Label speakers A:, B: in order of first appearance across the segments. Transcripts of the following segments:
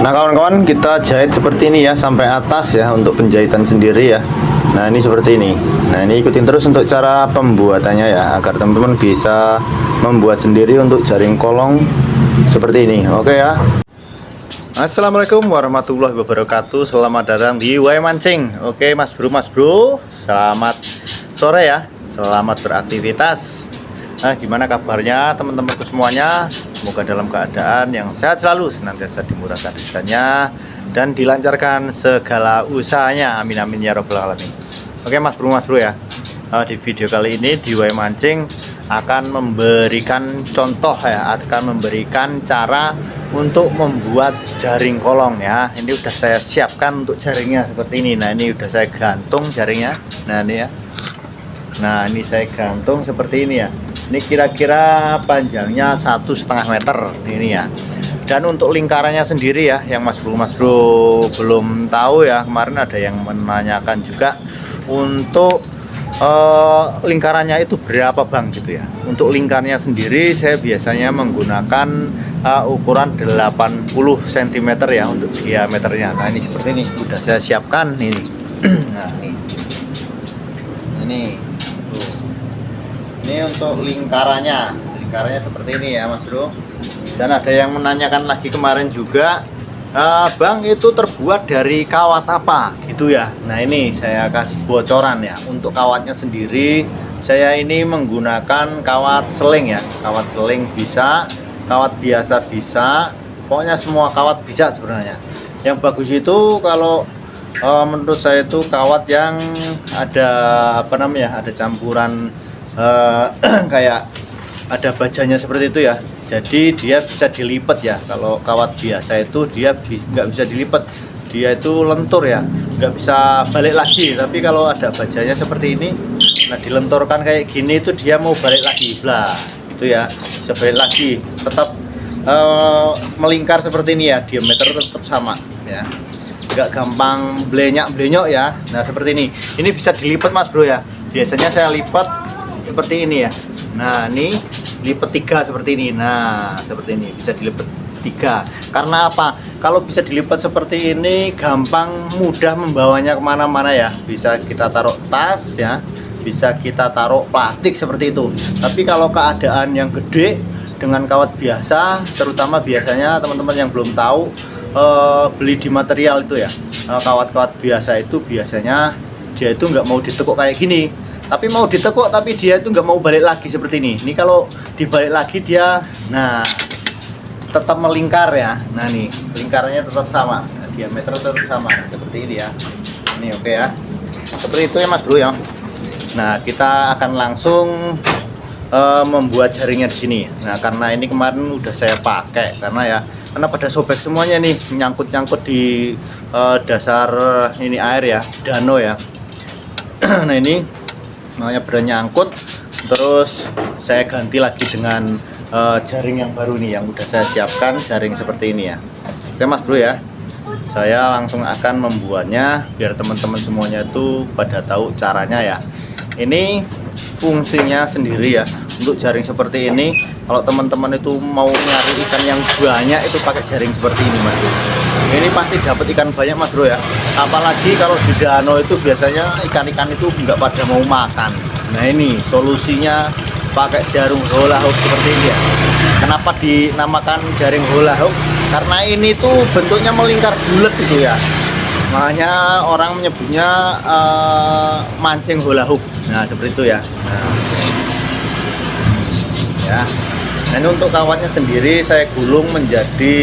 A: Nah kawan-kawan, kita jahit seperti ini ya sampai atas ya untuk penjahitan sendiri ya. Nah ini seperti ini. Nah ini ikutin terus untuk cara pembuatannya ya, agar teman-teman bisa membuat sendiri untuk jaring kolong seperti ini. Oke ya. Assalamualaikum warahmatullahi wabarakatuh. Selamat datang di Way Mancing. Oke mas bro, selamat sore ya. Selamat beraktivitas. Nah gimana kabarnya teman-temanku semuanya? Semoga dalam keadaan yang sehat selalu, senantiasa dimurahkan rezekinya dan dilancarkan segala usahanya. Amin amin ya robbal alamin. Oke mas bro ya, di video kali ini di Way Mancing akan memberikan contoh ya, akan memberikan cara untuk membuat jaring kolong ya. Ini udah saya siapkan untuk jaringnya seperti ini. Nah ini udah saya gantung jaringnya. Nah ini ya. Nah ini saya gantung seperti ini ya. Ini kira-kira panjangnya 1,5 meter ini ya. Dan untuk lingkarannya sendiri ya, yang mas bro belum tahu ya, kemarin ada yang menanyakan juga untuk lingkarannya itu berapa bang gitu ya. Untuk lingkarnya sendiri saya biasanya menggunakan ukuran 80 cm ya untuk diameternya. Nah ini seperti ini udah saya siapkan ini. Nah ini untuk lingkarannya seperti ini ya mas bro. Dan ada yang menanyakan lagi kemarin juga, bang itu terbuat dari kawat apa gitu ya. Nah ini saya kasih bocoran ya. Untuk kawatnya sendiri saya ini menggunakan kawat seling ya. Kawat seling bisa, kawat biasa bisa, pokoknya semua kawat bisa sebenarnya. Yang bagus itu kalau menurut saya itu kawat yang ada ada campuran kayak ada bajanya seperti itu ya. Jadi dia bisa dilipat ya. Kalau kawat biasa itu dia nggak bisa dilipat, dia itu lentur ya, nggak bisa balik lagi. Tapi kalau ada bajanya seperti ini, nah dilenturkan kayak gini itu dia mau balik lagi, blah itu ya, bisa balik lagi, tetap melingkar seperti ini ya, diameter tetap sama ya, nggak gampang belenyok ya. Nah seperti ini bisa dilipat mas bro ya. Biasanya saya lipat seperti ini ya. Nah ini lipat 3 seperti ini. Nah seperti ini bisa dilipat 3 karena apa? Kalau bisa dilipat seperti ini gampang, mudah membawanya kemana-mana ya. Bisa kita taruh tas ya, bisa kita taruh plastik seperti itu. Tapi kalau keadaan yang gede dengan kawat biasa, terutama biasanya teman-teman yang belum tahu, beli di material itu ya, kawat-kawat biasa itu biasanya dia itu nggak mau ditekuk kayak gini, tapi mau ditekuk tapi dia itu nggak mau balik lagi seperti ini. Ini kalau dibalik lagi dia, nah tetap melingkar ya. Nah nih lingkarannya tetap sama, nah, diameter tetap sama, nah, seperti ini ya. Ini oke ya, seperti itu ya mas bro ya. Nah kita akan langsung membuat jaringnya di sini. Nah karena ini kemarin udah saya pakai karena pada sobek semuanya nih, nyangkut di dasar ini air ya, danau ya. Nah ini makanya bernyangkut, terus saya ganti lagi dengan jaring yang baru nih, yang udah saya siapkan jaring seperti ini ya. Oke mas bro ya, saya langsung akan membuatnya biar teman-teman semuanya itu pada tahu caranya ya. Ini fungsinya sendiri ya, untuk jaring seperti ini. Kalau teman-teman itu mau nyari ikan yang banyak itu pakai jaring seperti ini mas bro. Ini pasti dapat ikan banyak mas bro ya. Apalagi kalau di danau itu biasanya ikan-ikan itu nggak pada mau makan. Nah ini solusinya pakai jaring hula hook seperti ini ya. Kenapa dinamakan jaring hula hook? Karena ini tuh bentuknya melingkar bulat gitu ya. Makanya orang menyebutnya mancing hula hook. Nah seperti itu ya. Ya. Nah ini untuk kawatnya sendiri saya gulung menjadi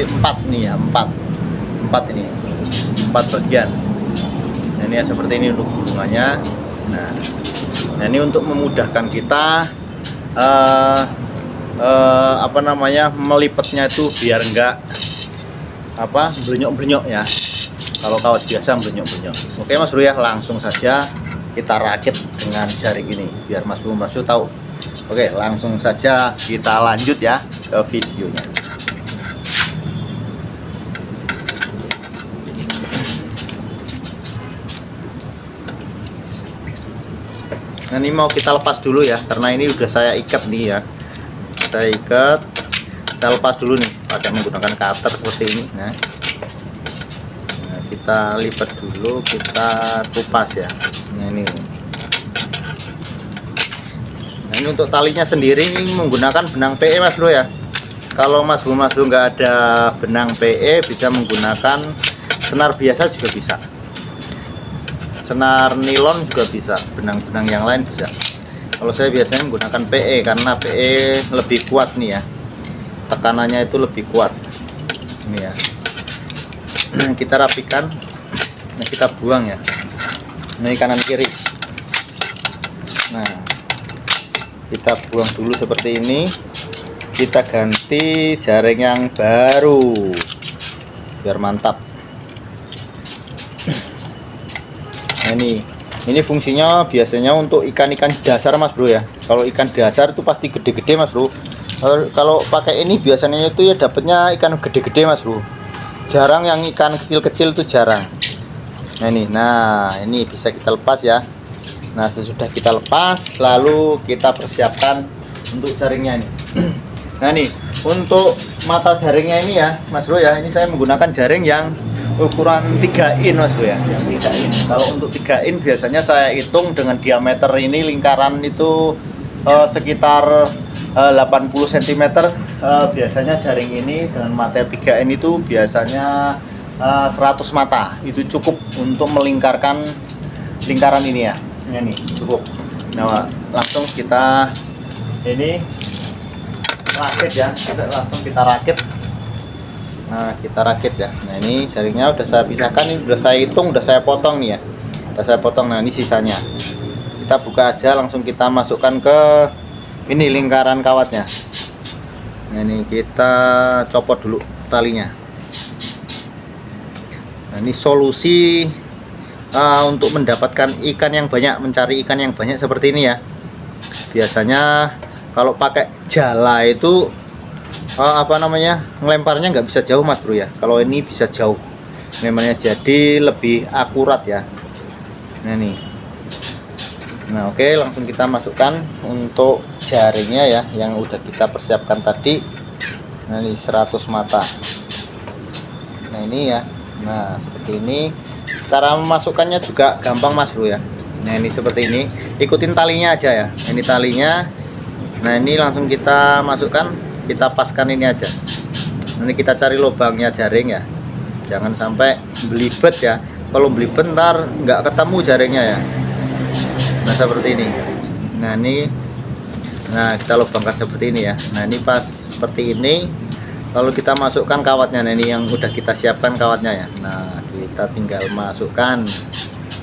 A: 4 nih ya, 4 ini, 4 bagian. Nah ini ya seperti ini untuk gulungannya. Nah ini untuk memudahkan kita melipatnya itu biar enggak belenyok ya. Kalau kawat biasa belenyok. Oke mas bro ya, langsung saja kita rakit dengan jaring ini biar mas bro tahu. Oke langsung saja kita lanjut ya ke videonya. Nah ini mau kita lepas dulu ya, karena ini udah saya ikat nih ya. Saya lepas dulu nih pakai menggunakan cutter seperti ini. Nah, kita lipat dulu, kita kupas ya. Nah ini. Nah, ini untuk talinya sendiri ini menggunakan benang PE Mas Bro ya. Kalau Mas Bro nggak ada benang PE, bisa menggunakan senar biasa juga bisa, senar nilon juga bisa, benang-benang yang lain bisa. Kalau saya biasanya menggunakan PE karena PE lebih kuat nih ya, tekanannya itu lebih kuat ini ya. Kita rapikan, nah kita buang ya, ini kanan kiri. Nah, kita buang dulu seperti ini, kita ganti jaring yang baru biar mantap. Nah ini fungsinya biasanya untuk ikan-ikan dasar Mas Bro ya. Kalau ikan dasar itu pasti gede-gede Mas Bro. Kalau pakai ini biasanya itu ya dapatnya ikan gede-gede Mas Bro. Jarang yang ikan kecil-kecil itu jarang. Nah ini bisa kita lepas ya. Nah sesudah kita lepas, lalu kita persiapkan untuk jaringnya nih. Nah nih untuk mata jaringnya ini ya Mas Bro ya, ini saya menggunakan jaring yang ukuran 3 in Mas Bro ya, yang 3 in. Kalau untuk 3 in biasanya saya hitung dengan diameter ini lingkaran itu sekitar 80 cm. Biasanya jaring ini dengan mata 3 in itu biasanya 100 mata itu cukup untuk melingkarkan lingkaran ini ya. Ini cukup. Nah langsung kita ini rakit ya, langsung kita rakit. Nah kita rakit ya. Nah ini jaringnya udah saya pisahkan, ini udah saya hitung, udah saya potong nih ya, udah saya potong. Nah ini sisanya kita buka aja, langsung kita masukkan ke ini lingkaran kawatnya. Nah ini kita copot dulu talinya. Nah ini solusi untuk mendapatkan ikan yang banyak, mencari ikan yang banyak seperti ini ya. Biasanya kalau pakai jala itu ngelemparnya nggak bisa jauh Mas Bro ya. Kalau ini bisa jauh memangnya, jadi lebih akurat ya. Nah nih, nah oke, langsung kita masukkan untuk jaringnya ya yang udah kita persiapkan tadi. Nah ini 100 mata. Nah ini ya, nah seperti ini. Cara memasukkannya juga gampang Mas Bro ya. Nah ini seperti ini, ikutin talinya aja ya. Ini talinya. Nah ini langsung kita masukkan, kita paskan ini aja. Ini kita cari lubangnya jaring ya, jangan sampai belibet ya. Kalau belibet ntar nggak ketemu jaringnya ya. Nah seperti ini. Nah ini, nah kita lubangkan seperti ini ya. Nah ini pas seperti ini, lalu kita masukkan kawatnya. Nah ini yang udah kita siapkan kawatnya ya. Nah kita tinggal masukkan,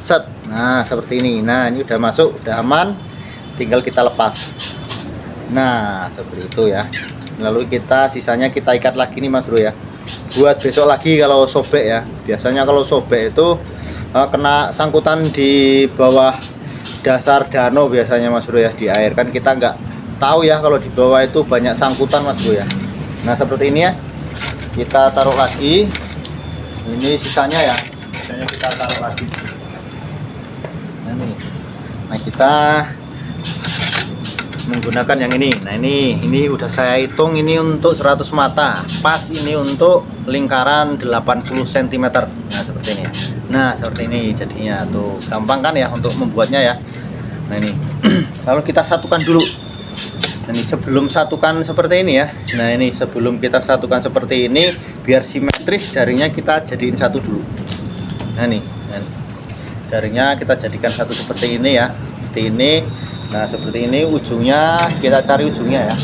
A: set. Nah seperti ini. Nah ini udah masuk, udah aman, tinggal kita lepas. Nah seperti itu ya. Lalu kita sisanya kita ikat lagi nih Mas Bro ya, buat besok lagi kalau sobek ya. Biasanya kalau sobek itu kena sangkutan di bawah dasar danau biasanya Mas Bro ya, di air kan kita nggak tahu ya kalau di bawah itu banyak sangkutan Mas Bro ya. Nah seperti ini ya, kita taruh lagi. Ini sisanya ya, sisanya kita taruh lagi. Nah kita menggunakan yang ini. Nah ini udah saya hitung, ini untuk 100 mata pas, ini untuk lingkaran 80 cm. Nah seperti ini. Nah seperti ini jadinya tuh, gampang kan ya untuk membuatnya ya. Nah ini lalu kita satukan dulu. Nah, ini sebelum satukan seperti ini ya. Nah ini sebelum kita satukan seperti ini, biar simetris jaringnya kita jadiin satu dulu. Nah nih, jaringnya kita jadikan satu seperti ini ya, seperti ini. Nah seperti ini, ujungnya kita cari ujungnya ya,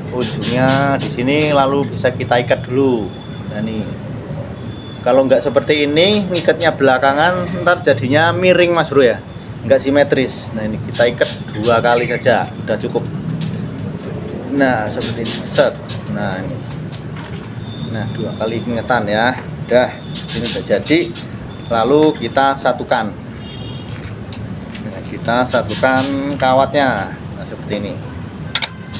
A: ujungnya di sini, lalu bisa kita ikat dulu. Nah nih, kalau nggak seperti ini, ngikatnya belakangan, ntar jadinya miring Mas Bro ya, nggak simetris. Nah ini kita ikat 2 kali saja, udah cukup. Nah seperti ini, set. Nah ini, nah 2 kali ingatan ya, udah, ini udah jadi. Lalu kita satukan. Kita satukan kawatnya. Nah seperti ini,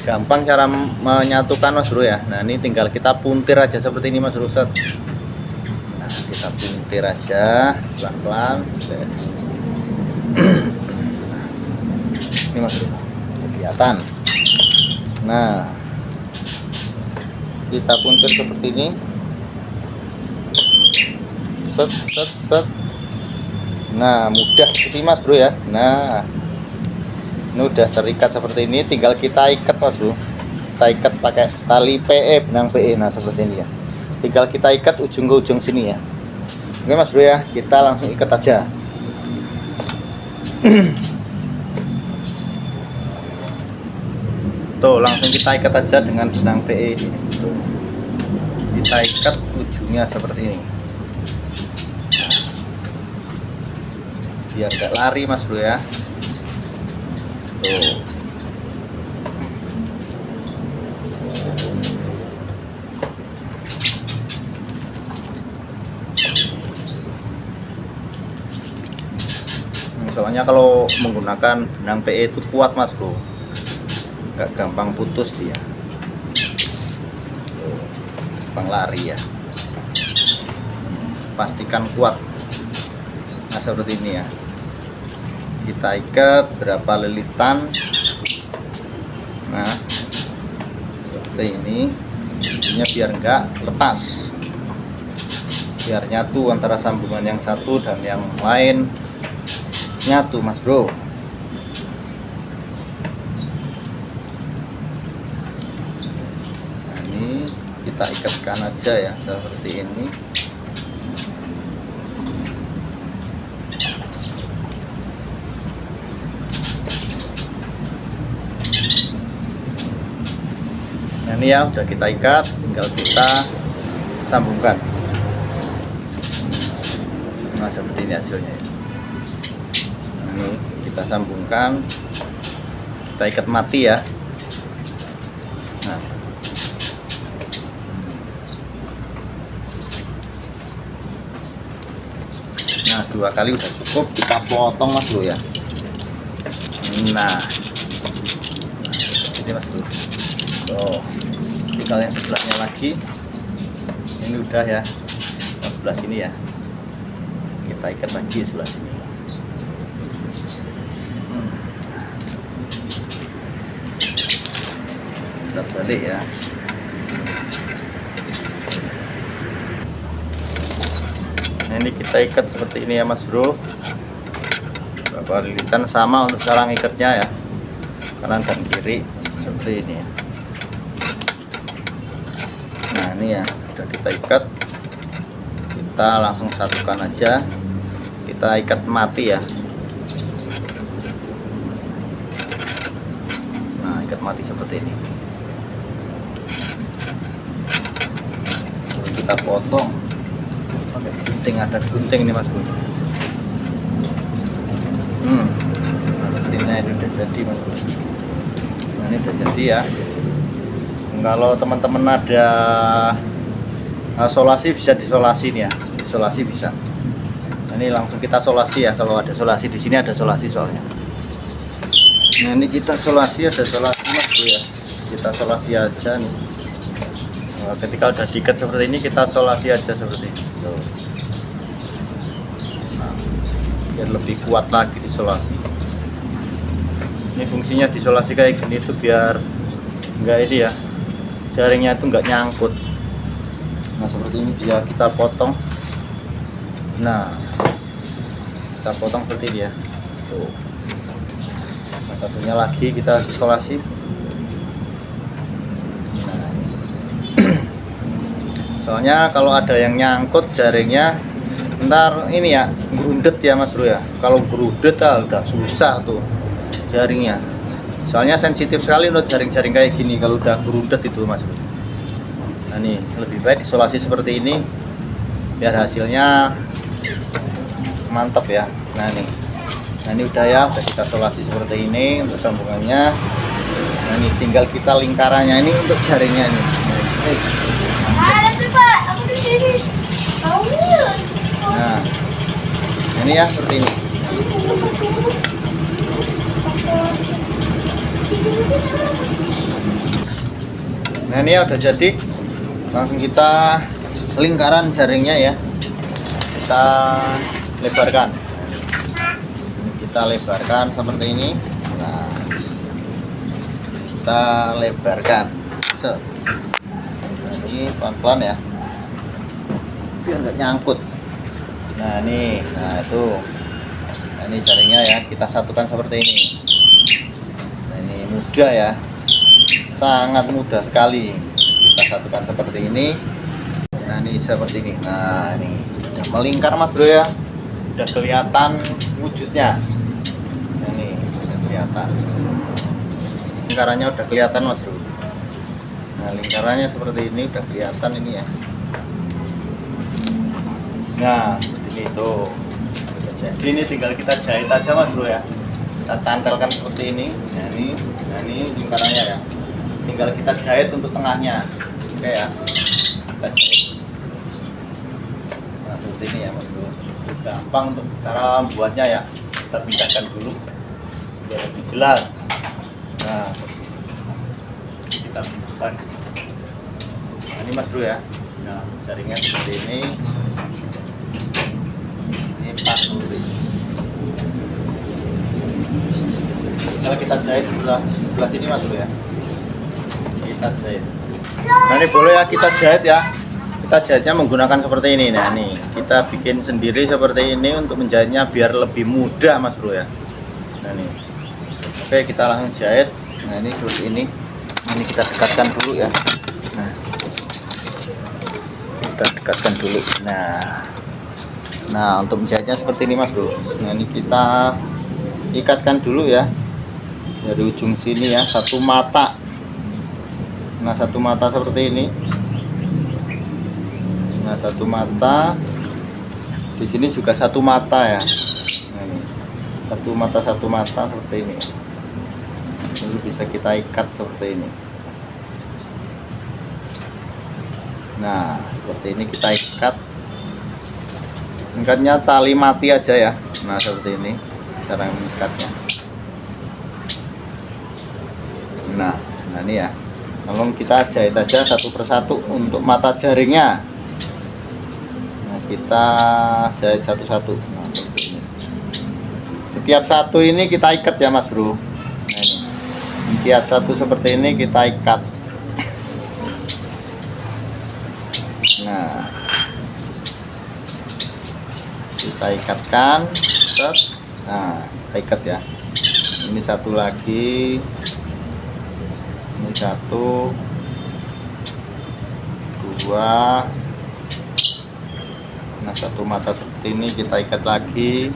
A: gampang cara menyatukan Mas Bro ya. Nah ini tinggal kita puntir aja seperti ini Mas Bro, set. Nah kita puntir aja pelan-pelan. Ini Mas Bro, kelihatan. Nah kita puntir seperti ini, set set set. Nah, mudah seperti Mas Bro ya. Nah, ini udah terikat seperti ini, tinggal kita ikat Mas Bro. Kita ikat pakai tali PE, benang PE. Nah, seperti ini ya, tinggal kita ikat ujung ke ujung sini ya. Oke Mas Bro ya, kita langsung ikat aja. Tuh, langsung kita ikat aja dengan benang PE ini. Tuh. Kita ikat ujungnya seperti ini. Biar gak lari Mas Bro ya. Tuh. Soalnya kalau menggunakan benang PE itu kuat Mas Bro, gak gampang putus dia. Tuh. Gampang lari ya. Pastikan kuat. Nah, seperti ini ya. Kita ikat berapa lilitan. Nah, seperti ini. Intinya biar enggak lepas, biar nyatu antara sambungan yang satu dan yang lain, nyatu Mas Bro. Nah, ini kita ikatkan aja ya seperti ini. Nah, ini ya udah kita ikat, tinggal kita sambungkan. Nah, seperti ini hasilnya. Nah, ini kita sambungkan, kita ikat mati ya. Nah, 2 kali udah cukup, kita potong Mas Bro ya. Nah, ini Mas Bro. Tuh, tinggal yang sebelahnya lagi. Ini udah ya, yang sebelah sini ya. Kita ikat lagi sebelah sini. Kita balik ya. Nah, ini kita ikat seperti ini ya Mas Bro. Beberapa lilitan sama untuk cara ngikatnya ya, kanan dan kiri seperti ini ya. Nah, ini ya udah kita ikat, kita langsung satukan aja, kita ikat mati ya. Nah, ikat mati seperti ini. Lalu kita potong pakai gunting, ada gunting ini Mas Bro. Guntingnya ini udah jadi Mas Bro. Nah, ini udah jadi ya. Kalau teman-teman ada solasi bisa disolasi nih ya, isolasi bisa. Nah, ini langsung kita solasi ya, kalau ada solasi di sini ada solasi soalnya. Nah, ini kita solasi, ada solasi Mas Bro ya, kita solasi aja nih. Nah, ketika udah diikat seperti ini kita solasi aja seperti ini. Tuh. Nah, biar lebih kuat lagi disolasi. Ini fungsinya disolasi kayak gini tuh biar enggak ini ya, jaringnya itu enggak nyangkut. Nah, seperti ini dia kita potong. Nah, kita potong seperti ini ya. Tuh. Nah, satunya lagi kita isolasi. Nah, soalnya kalau ada yang nyangkut jaringnya, ntar ini ya gerundet ya Mas Bro ya. Kalau gerundet udah susah tuh jaringnya. Soalnya sensitif sekali untuk jaring-jaring kayak gini kalau udah gerundet itu Mas Bro. Nah, ini lebih baik isolasi seperti ini biar hasilnya mantap ya. Nah, ini udah ya, udah kita isolasi seperti ini untuk sambungannya. Nah, ini tinggal kita lingkarannya ini untuk jaringnya ini. Nah, ini ya seperti ini. Nah, ini ya udah jadi. Langsung kita lingkaran jaringnya ya, kita lebarkan. Kita lebarkan seperti ini. Nah, kita lebarkan. ini pelan-pelan ya, biar nggak nyangkut. Nah nih, nah itu, nah ini jaringnya ya, kita satukan seperti ini. Nah ini mudah ya, sangat mudah sekali. Kita satukan seperti ini. Nah ini seperti ini. Nah ini udah melingkar mas bro ya, udah kelihatan wujudnya. Nah ini udah kelihatan, lingkarannya udah kelihatan mas bro. Nah lingkarannya seperti ini udah kelihatan ini ya. Nah seperti itu. Jadi ini tinggal kita jahit aja mas bro ya, kita cantelkan seperti ini. Nah ini lingkarannya ya, tinggal kita jahit untuk tengahnya. Oke ya, kita jahit. Nah seperti ini ya mas bro, gampang untuk cara membuatnya ya. Kita pindahkan dulu biar lebih jelas. Nah kita pindahkan. Nah, ini mas bro ya. Nah jaringnya seperti ini. Ini pas seperti ini. Kalau kita jahit sebelah sini mas bro ya, kita jahit. Nah ini boleh ya kita jahit ya. Kita jahitnya menggunakan seperti ini. Nah nih kita bikin sendiri seperti ini untuk menjahitnya biar lebih mudah mas bro ya. Nah nih, oke kita langsung jahit. Nah ini seperti ini. Ini kita dekatkan dulu ya. Nah kita dekatkan dulu. Nah untuk menjahitnya seperti ini mas bro. Nah ini kita ikatkan dulu ya dari ujung sini ya, satu mata. Nah satu mata seperti ini. Nah satu mata, di sini juga satu mata ya. Nah, ini. Satu mata seperti ini. Ini bisa kita ikat seperti ini. Nah seperti ini kita ikat. Ikatnya tali mati aja ya. Nah seperti ini cara mengikatnya. Nah ini ya. Lalu kita jahit aja satu persatu untuk mata jaringnya. Nah, kita jahit satu-satu. Nah, seperti ini. Setiap satu ini kita ikat ya mas bro. Nah ini. Setiap satu seperti ini kita ikat. Nah kita ikatkan. Nah kita ikat ya. Ini satu lagi. Ini satu, dua. Nah satu mata seperti ini kita ikat lagi.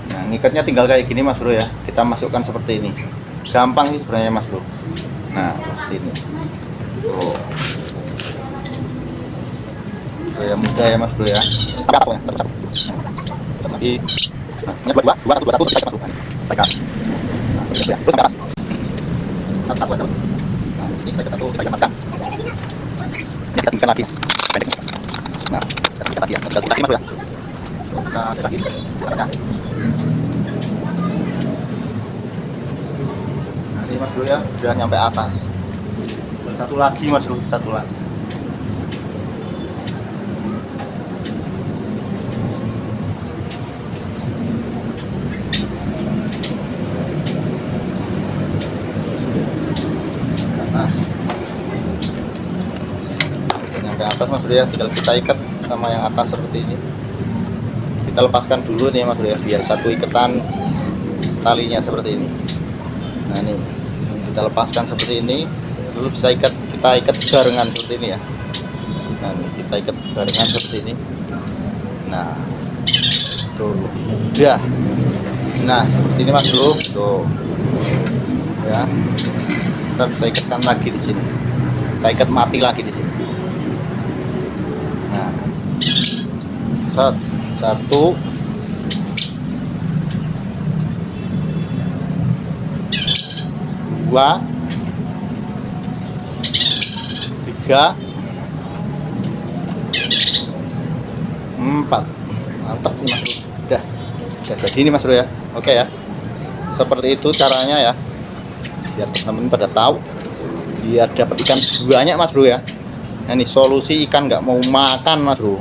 A: Nah ngikatnya tinggal kayak gini mas bro ya, kita masukkan seperti ini. Gampang sih sebenarnya mas bro. Nah seperti ini. Tuh. Ya mudah ya mas bro ya. Lagi. Nah ini dua satu kita masukkan. Tekan. Nah terus sampai atas. Satu. Nah, ini kita satu kita matang. Ini kita tinggalkan lagi. Pendek. Nah, kita tinggalkan lagi ya. Kita tinggalkan lagi mas ya. Kita lagi. Nah, ini mas bro ya, sudah nyampe atas. Satu lagi mas bro, satu lagi. Sampai atas mas bro ya, tinggal kita ikat sama yang atas seperti ini. Kita lepaskan dulu nih mas bro ya, biar satu ikatan talinya seperti ini. Nah ini kita lepaskan seperti ini, dulu bisa kita ikat barengan seperti ini ya. Nah ini kita ikat barengan seperti ini. Nah tuh udah. Nah seperti ini mas bro, tuh ya. Kita bisa ikatkan lagi di sini. Kita ikat mati lagi di sini. Nah, satu, dua, tiga, empat. Mantap nih mas bro. Udah jadi ini mas bro ya. Oke ya, seperti itu caranya ya, biar teman-teman pada tahu, biar dapat ikan banyak mas bro ya. Nah, ini solusi ikan nggak mau makan mas bro.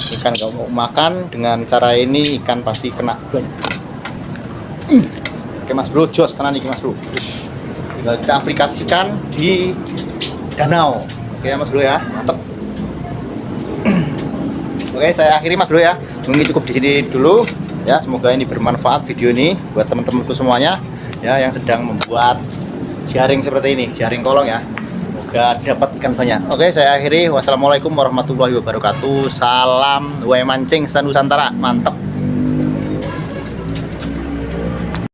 A: Ikan nggak mau makan, dengan cara ini ikan pasti kena banyak. Oke mas bro, jos tenan iki mas bro. Tinggal kita aplikasikan di danau. Oke Oke ya Mas Bro ya, mantap. Oke, saya akhiri Mas Bro ya. Mungkin cukup di sini dulu ya. Semoga ini bermanfaat video ini buat teman-temanku semuanya ya yang sedang membuat jaring seperti ini, jaring kolong ya. Semoga dapat ikan banyak. Oke, saya akhiri. Wassalamualaikum warahmatullahi wabarakatuh. Salam wae mancing Nusantara. Mantap.